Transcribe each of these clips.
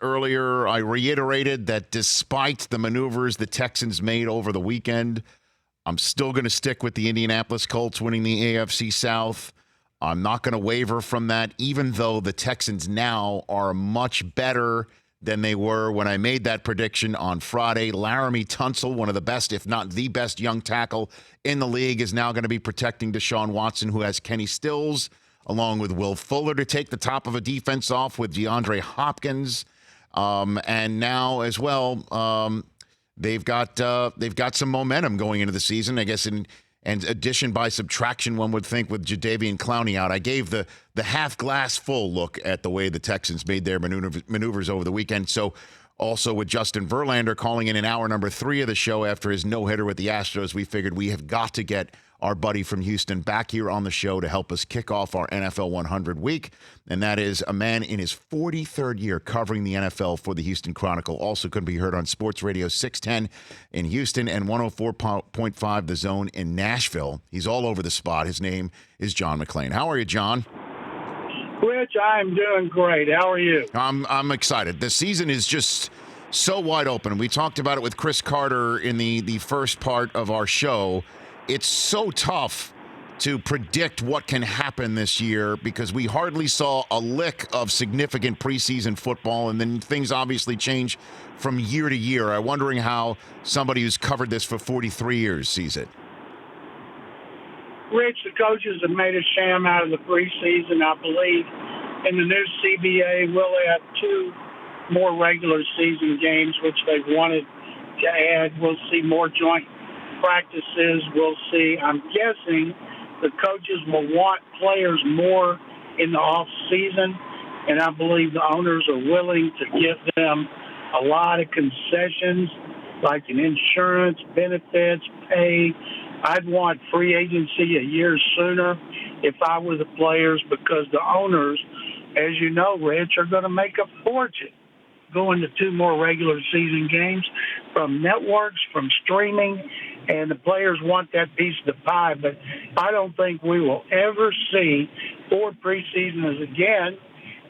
earlier, I reiterated that despite the maneuvers the Texans made over the weekend, I'm still going to stick with the Indianapolis Colts winning the AFC South. I'm not going to waver from that, even though the Texans now are much better than they were when I made that prediction on Friday. Laramie Tunsil, one of the best, if not the best young tackle in the league, is now going to be protecting Deshaun Watson, who has Kenny Stills, along with Will Fuller to take the top of a defense off with DeAndre Hopkins. And now as well, they've got some momentum going into the season, I guess, and addition by subtraction, one would think, with Jadeveon Clowney out. I gave the half glass full look at the way the Texans made their maneuvers over the weekend. So also with Justin Verlander calling in hour number 3 of the show after his no-hitter with the Astros, we figured we have got to get our buddy from Houston back here on the show to help us kick off our NFL 100 week. And that is a man in his 43rd year covering the NFL for the Houston Chronicle. Also could be heard on Sports Radio 610 in Houston and 104.5 The Zone in Nashville. He's all over the spot. His name is John McClain. How are you, John? Rich, I'm doing great. How are you? I'm excited. The season is just so wide open. We talked about it with Chris Carter in the first part of our show. It's so tough to predict what can happen this year because we hardly saw a lick of significant preseason football, and then things obviously change from year to year. I'm wondering how somebody who's covered this for 43 years sees it. Rich, the coaches have made a sham out of the preseason. I believe in the new CBA, we'll have 2 more regular season games, which they've wanted to add. We'll see more joint practices. We'll see. I'm guessing the coaches will want players more in the off season, and I believe the owners are willing to give them a lot of concessions, like an insurance, benefits, pay. I'd want free agency a year sooner if I were the players, because the owners, as you know, Rich, are going to make a fortune going to 2 more regular season games from networks, from streaming, and the players want that piece of the pie. But I don't think we will ever see 4 preseasons again.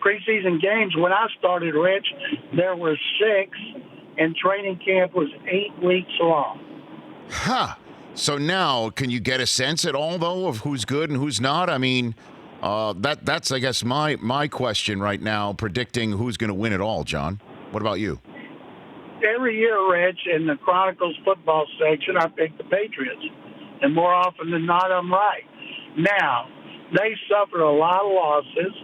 Preseason games, when I started, Rich, there were 6, and training camp was 8 weeks long. Huh. So now, can you get a sense at all, though, of who's good and who's not? I mean, that's I guess, my question right now, predicting who's going to win it all, John. What about you? Every year, Rich, in the Chronicle's football section, I pick the Patriots. And more often than not, I'm right. Now, they suffered a lot of losses,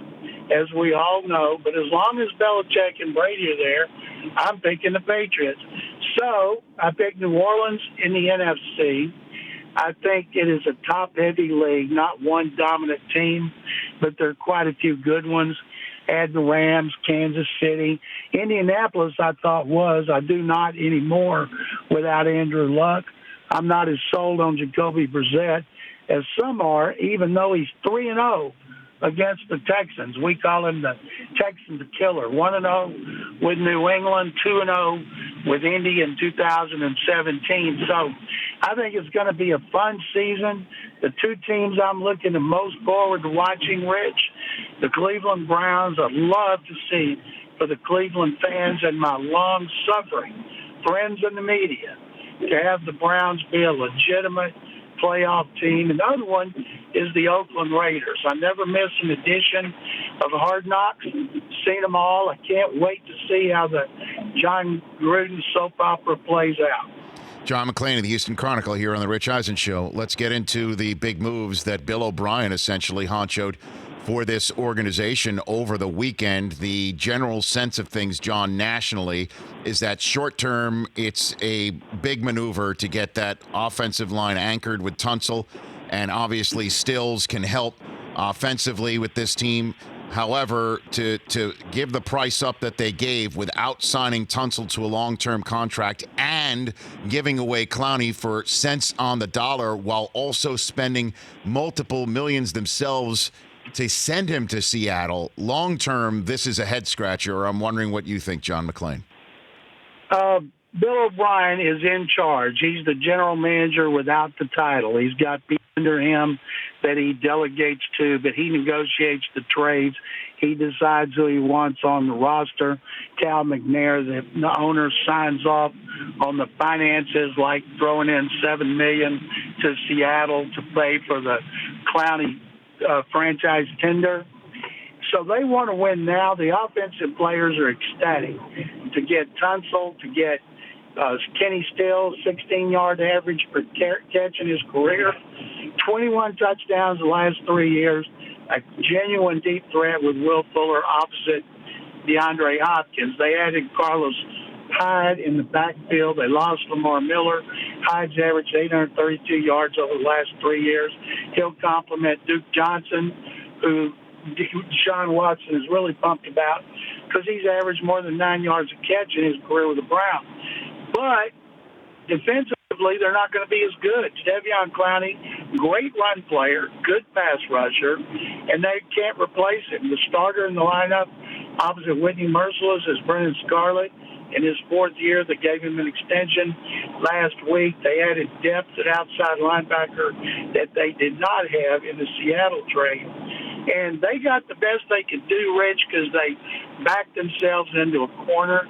as we all know, but as long as Belichick and Brady are there, I'm picking the Patriots. So I picked New Orleans in the NFC. I think it is a top-heavy league, not one dominant team, but there are quite a few good ones. Add the Rams, Kansas City. Indianapolis, I thought was. I do not anymore without Andrew Luck. I'm not as sold on Jacoby Brissett as some are, even though he's 3-0 against the Texans. We call him the Texans killer. 1-0 with New England, 2-0 with Indy in 2017. So I think it's going to be a fun season. The 2 teams I'm looking the most forward to watching, Rich, the Cleveland Browns. I'd love to see for the Cleveland fans and my long-suffering friends in the media to have the Browns be a legitimate playoff team. And the other one is the Oakland Raiders. I never miss an edition of Hard Knocks. Seen them all. I can't wait to see how the John Gruden soap opera plays out. John McClain of the Houston Chronicle here on the Rich Eisen Show. Let's get into the big moves that Bill O'Brien essentially honchoed for this organization over the weekend. The general sense of things, John, nationally, is that short term, it's a big maneuver to get that offensive line anchored with Tunsil, and obviously Stills can help offensively with this team. However, to give the price up that they gave without signing Tunsil to a long-term contract and giving away Clowney for cents on the dollar while also spending multiple millions themselves to send him to Seattle, long-term, this is a head-scratcher. I'm wondering what you think, John McClain. Bill O'Brien is in charge. He's the general manager without the title. He's got people under him that he delegates to, but he negotiates the trades. He decides who he wants on the roster. Cal McNair, the owner, signs off on the finances, like throwing in $7 million to Seattle to pay for the Clowney franchise tender. So they want to win now. The offensive players are ecstatic to get Tunsil, to get Kenny Stills, 16-yard average per catch in his career, 21 touchdowns the last 3 years, a genuine deep threat with Will Fuller opposite DeAndre Hopkins. They added Carlos Hyde in the backfield. They lost Lamar Miller. Hyde's averaged 832 yards over the last 3 years. He'll complement Duke Johnson, who Deshaun Watson is really pumped about because he's averaged more than 9 yards a catch in his career with the Browns. But defensively, they're not going to be as good. Jadeveon Clowney, great run player, good pass rusher, and they can't replace him. The starter in the lineup opposite Whitney Merciless is Brennan Scarlett. In his fourth year, they gave him an extension last week. They added depth at outside linebacker that they did not have in the Seattle trade. And they got the best they could do, Rich, because they backed themselves into a corner.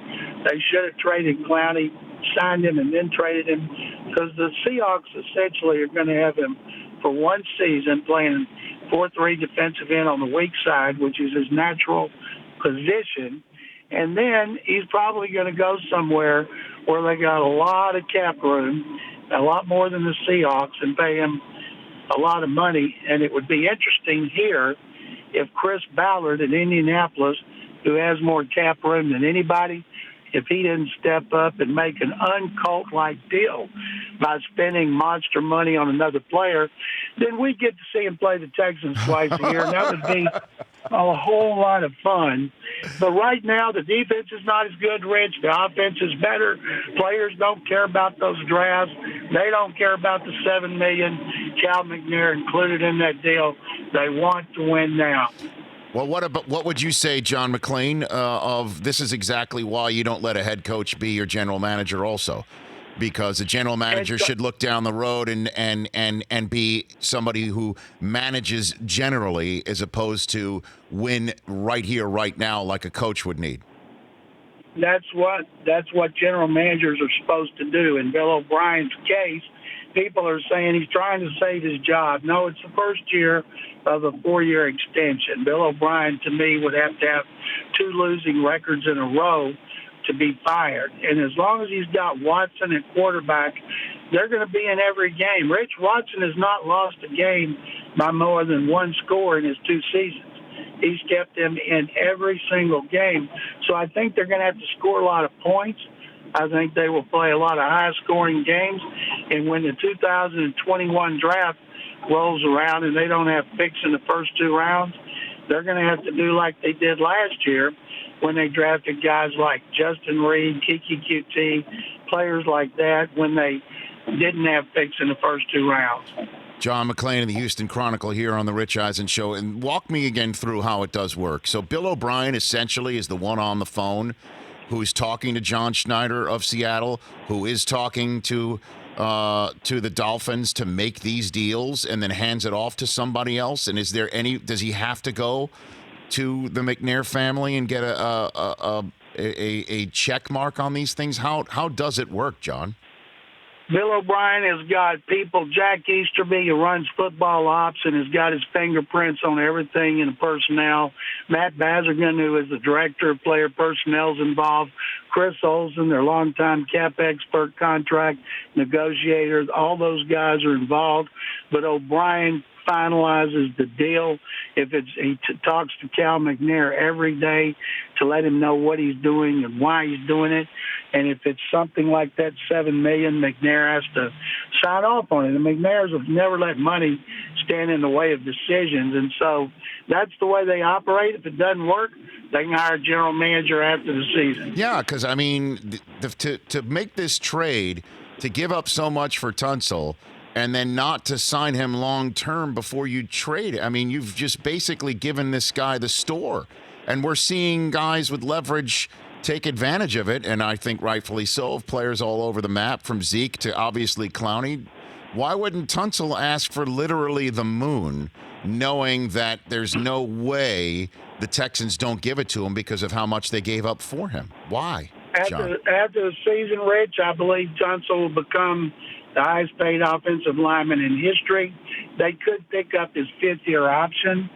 They should have traded Clowney, signed him, and then traded him, because the Seahawks essentially are going to have him for one season playing 4-3 defensive end on the weak side, which is his natural position. And then he's probably going to go somewhere where they got a lot of cap room, a lot more than the Seahawks, and pay him a lot of money. And it would be interesting here if Chris Ballard in Indianapolis, who has more cap room than anybody, if he didn't step up and make an uncult-like deal by spending monster money on another player, then we get to see him play the Texans twice a year, and that would be a whole lot of fun. But right now, the defense is not as good, Rich. The offense is better. Players don't care about those drafts. They don't care about the $7 million Cal McNair included in that deal. They want to win now. Well, what would you say, John McClain, of this is exactly why you don't let a head coach be your general manager also? Because the general manager should look down the road and be somebody who manages generally as opposed to win right here, right now, like a coach would need. That's what general managers are supposed to do. In Bill O'Brien's case, people are saying he's trying to save his job. No, it's the first year of a 4-year extension. Bill O'Brien, to me, would have to have 2 losing records in a row to be fired. And as long as he's got Watson at quarterback, they're going to be in every game. Rich, Watson has not lost a game by more than 1 score in his 2 seasons. He's kept them in every single game. So I think they're going to have to score a lot of points. I think they will play a lot of high-scoring games. And when the 2021 draft rolls around and they don't have picks in the first 2 rounds, they're going to have to do like they did last year when they drafted guys like Justin Reed, Kiki QT, players like that when they didn't have picks in the first 2 rounds. John McClain of the Houston Chronicle here on the Rich Eisen Show. And walk me again through how it does work. So Bill O'Brien essentially is the one on the phone who's talking to John Schneider of Seattle, who is talking to the Dolphins to make these deals, and then hands it off to somebody else. And does he have to go to the McNair family and get a check mark on these things? How does it work, John? Bill O'Brien has got people, Jack Easterby, who runs football ops and has got his fingerprints on everything in the personnel. Matt Bazergan, who is the director of player personnel, is involved. Chris Olsen, their longtime cap expert, contract negotiator. All those guys are involved. But O'Brien finalizes the deal. He talks to Cal McNair every day to let him know what he's doing and why he's doing it. And if it's something like that $7 million, McNair has to sign off on it. The McNairs have never let money stand in the way of decisions, and so that's the way they operate. If it doesn't work, they can hire a general manager after the season. Yeah, because I mean, to make this trade, to give up so much for Tunsil, and then not to sign him long term before you trade it. I mean, you've just basically given this guy the store, and we're seeing guys with leverage take advantage of it, and I think rightfully so, of players all over the map, from Zeke to obviously Clowney, Why wouldn't Tunsil ask for literally the moon, knowing that there's no way the Texans don't give it to him because of how much they gave up for him? Why, John? After the season, Rich, I believe Tunsil will become the highest paid offensive lineman in history. They could pick up his fifth-year option.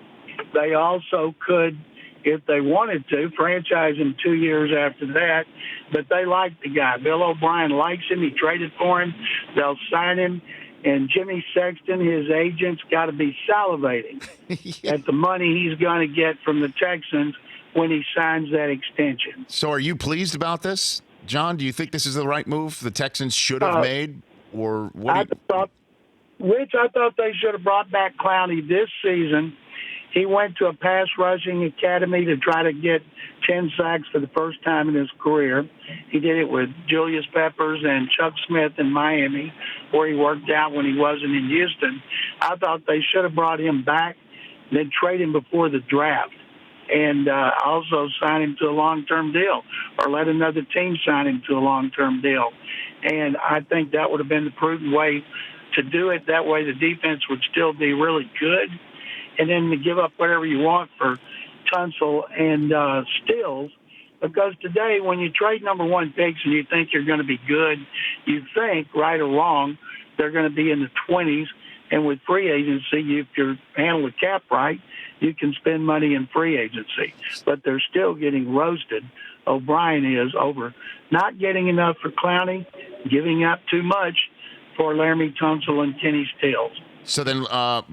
They also could, if they wanted to, franchise him 2 years after that. But they like the guy. Bill O'Brien likes him. He traded for him. They'll sign him. And Jimmy Sexton, his agent's got to be salivating at the money he's going to get from the Texans when he signs that extension. So are you pleased about this, John? Do you think this is the right move the Texans should have made? Or what? I thought they should have brought back Clowney this season. He went to a pass rushing academy to try to get 10 sacks for the first time in his career. He did it with Julius Peppers and Chuck Smith in Miami, where he worked out when he wasn't in Houston. I thought they should have brought him back, then trade him before the draft, and also sign him to a long-term deal, or let another team sign him to a long-term deal. And I think that would have been the prudent way to do it. That way the defense would still be really good. And then to give up whatever you want for Tunsil and Stills, because today when you trade number one picks and you think you're going to be good, you think, right or wrong, they're going to be in the 20s. And with free agency, if you handle the cap right, you can spend money in free agency. But they're still getting roasted. O'Brien is over not getting enough for Clowney, giving up too much for Laramie Tunsil and Kenny Stills. So then,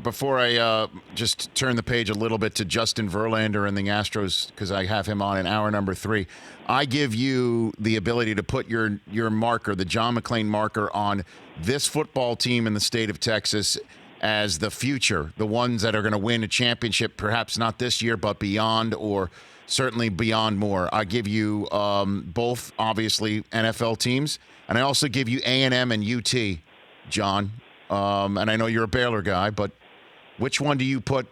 before I just turn the page a little bit to Justin Verlander and the Astros, because I have him on in hour number 3, I give you the ability to put your marker, the John McClain marker, on this football team in the state of Texas as the future, the ones that are going to win a championship, perhaps not this year, but beyond, or certainly beyond more. I give you both, obviously, NFL teams, and I also give you A&M and UT, John. And I know you're a Baylor guy, but which one do you put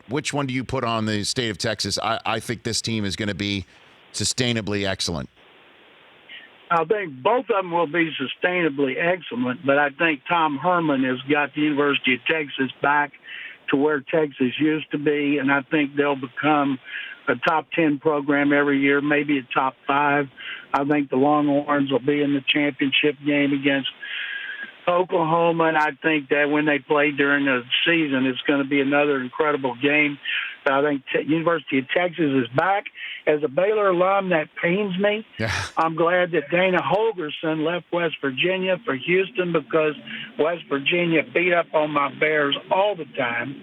on the state of Texas? I think this team is going to be sustainably excellent. I think both of them will be sustainably excellent, but I think Tom Herman has got the University of Texas back to where Texas used to be, and I think they'll become a top 10 program every year, maybe a top 5. I think the Longhorns will be in the championship game against Oklahoma, and I think that when they play during the season, it's going to be another incredible game. But I think University of Texas is back. As a Baylor alum, that pains me. Yeah. I'm glad that Dana Holgorsen left West Virginia for Houston, because West Virginia beat up on my Bears all the time.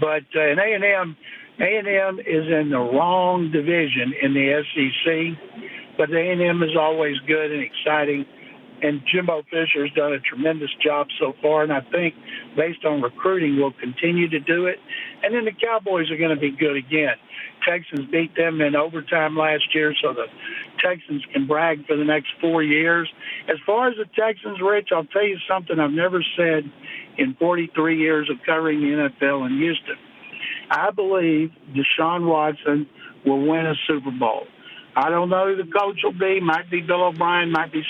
But in A&M is in the wrong division in the SEC, but A&M is always good and exciting. And Jimbo Fisher's done a tremendous job so far, and I think based on recruiting, we'll continue to do it. And then the Cowboys are going to be good again. Texans beat them in overtime last year, so the Texans can brag for the next 4 years. As far as the Texans, Rich, I'll tell you something I've never said in 43 years of covering the NFL in Houston. I believe Deshaun Watson will win a Super Bowl. I don't know who the coach will be. Might be Bill O'Brien, might be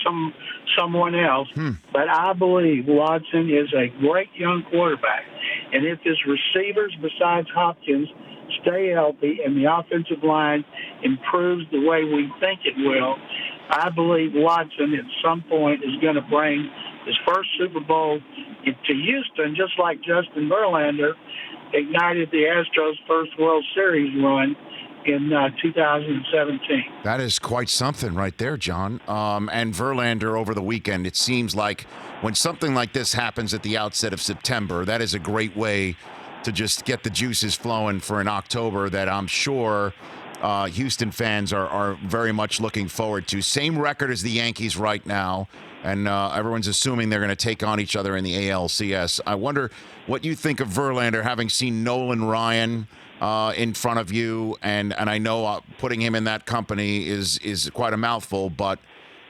someone else. But I believe Watson is a great young quarterback. And if his receivers, besides Hopkins, stay healthy and the offensive line improves the way we think it will, I believe Watson at some point is going to bring his first Super Bowl to Houston, just like Justin Verlander ignited the Astros' first World Series run in 2017. That is quite something right there, John. And Verlander over the weekend, it seems like when something like this happens at the outset of September, that is a great way to just get the juices flowing for an October that I'm sure Houston fans are very much looking forward to. Same record as the Yankees right now, and everyone's assuming they're going to take on each other in the ALCS. I wonder what you think of Verlander, having seen Nolan Ryan in front of you, and I know putting him in that company is quite a mouthful, but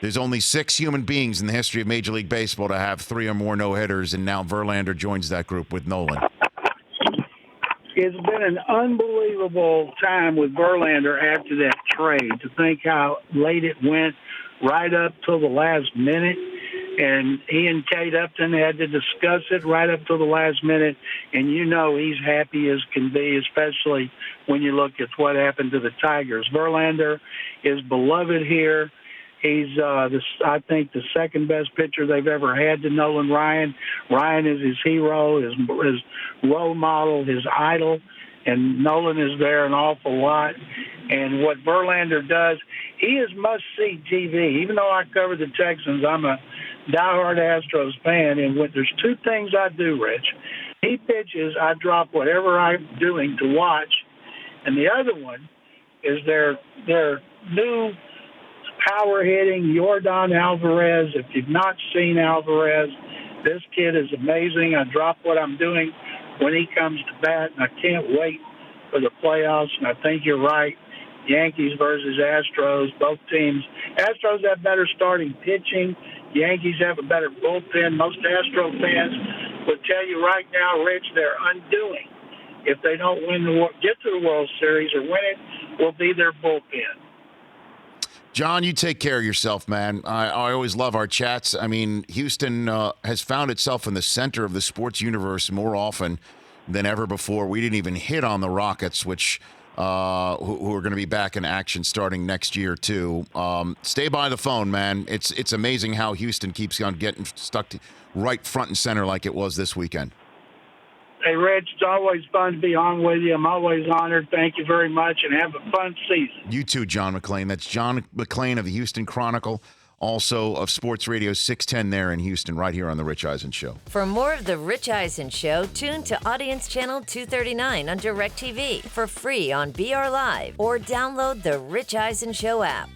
there's only 6 human beings in the history of Major League Baseball to have 3 or more no-hitters, and now Verlander joins that group with Nolan. It's been an unbelievable time with Verlander after that trade. To think how late it went, right up till the last minute. And he and Kate Upton had to discuss it right up till the last minute. And he's happy as can be, especially when you look at what happened to the Tigers. Verlander is beloved here. He's, I think, the second best pitcher they've ever had to Nolan Ryan. Ryan is his hero, his role model, his idol. And Nolan is there an awful lot. And what Verlander does, he is must-see TV. Even though I cover the Texans, I'm a diehard Astros fan. And there's two things I do, Rich. He pitches, I drop whatever I'm doing to watch. And the other one is their new power-hitting Yordan Alvarez. If you've not seen Alvarez, this kid is amazing. I drop what I'm doing when he comes to bat, and I can't wait for the playoffs. And I think you're right. Yankees versus Astros, both teams. Astros have better starting pitching. Yankees have a better bullpen. Most Astro fans would tell you right now, Rich, they're undoing. If they don't get to the World Series or win it, will be their bullpen. John, you take care of yourself, man. I always love our chats. I mean, Houston has found itself in the center of the sports universe more often than ever before. We didn't even hit on the Rockets, which who are going to be back in action starting next year, too. Stay by the phone, man. It's amazing how Houston keeps on getting stuck right front and center like it was this weekend. Hey, Rich, it's always fun to be on with you. I'm always honored. Thank you very much, and have a fun season. You too, John McClain. That's John McClain of the Houston Chronicle, also of Sports Radio 610 there in Houston, right here on The Rich Eisen Show. For more of The Rich Eisen Show, tune to Audience Channel 239 on DirecTV for free on BR Live or download The Rich Eisen Show app.